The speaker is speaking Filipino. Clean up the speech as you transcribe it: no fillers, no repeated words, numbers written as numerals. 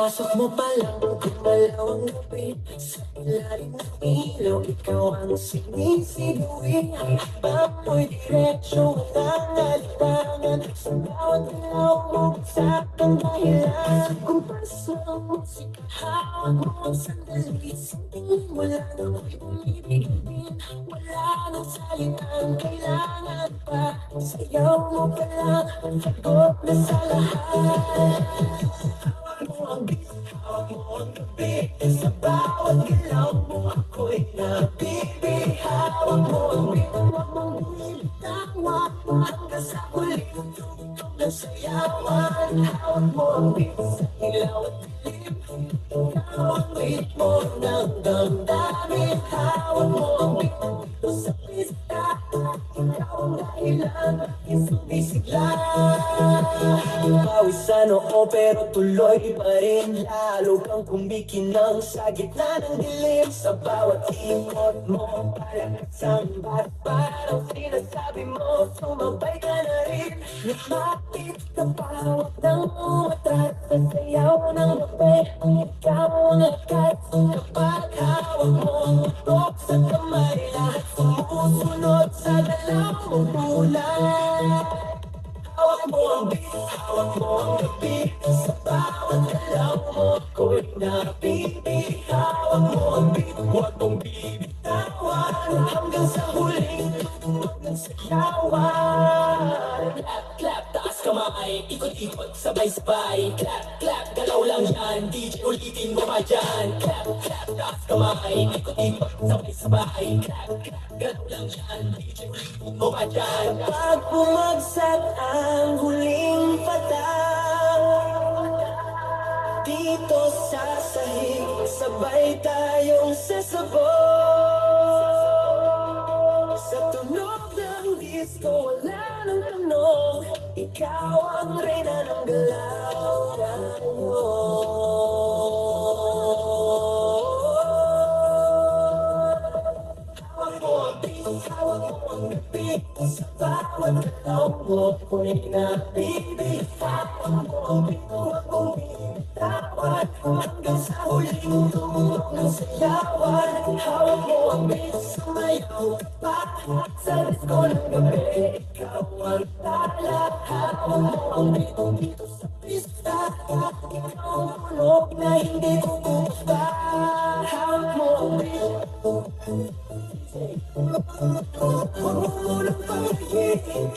Pagpasok mo pa lang, gumalaw ang gabi. Sa ilalim ng ilaw, ikaw ang sinisigawi. Habang mo'y diretsyo, walang alitangan. Sa bawat ilaw mo, sa kang dahilan. Kung paso ang musika, hawak mo ang sandali. Sandali mo lang ako'y umibig din. Wala nang salitang kailangan pa. Sayaw mo pa lang, sagot na sa lahat. Hawak mo ang gabi, sa bawat galaw mo ako'y nabibi. Hawak mo ang beat, huwag mong binitawan hanggang sa huling tugtog ng sayawan. Hawak mo ang beat sa ilaw at dilim, ikaw ang ritmo ng damdamin. Hawak mo ang beat dito sa pista, ikaw ang dahilan aking sumisigla. Pawis sa noo pero tuloy pa rin. Lalo kang kumikinang sa gitna ng dilim. Sa bawat ikot mo, parang kasambat. Parang sinasabi mo, sumabay ka na rin. Lumapit ka pa, huwag nang umatras. Sa sayaw ng gabi, ikaw ang lakas. Kapag hawak mo ang utok sa kamay, lahat sumusunod sa galaw mong kulay. Hawak mo ang beat, hawak mo ang gabi. Sa bawat galaw mo ako'y nabibi. Hawak mo ang beat, huwag mong bibitawan hanggang sa huling tugtog ng sayawan. Clap, clap, taas kamay, ikot-ikot, sabay-sabay. Clap, clap, galaw lang yan, DJ ulitin mo pa dyan. Clap, clap, taas kamay, ikot-ikot, sabay-sabay. Clap, clap, galaw lang yan, DJ ulitin mo pa dyan. Pag bumagsak ang huling patang, dito sa sahig, sabay tayong sasabog. Sa tunog ng disco, wala nang tanong, ikaw ang reyna ng galaw tayo. Hawak mo ang beat, hawak mo ang gabi. Sa bawat galaw mo ako'y nabibi. Hawak mo ang beat, huwag mong binitawan hanggang sa huling tugtog ng sayawan. Hawak mo ang beat, sumayaw pa sa disco ng gabi. Ikaw ang tala. Hawak mo ang beat dito sa pista, ikaw ang tunog na hindi kukusta. Hawak mo ang beat, hulog pangingin.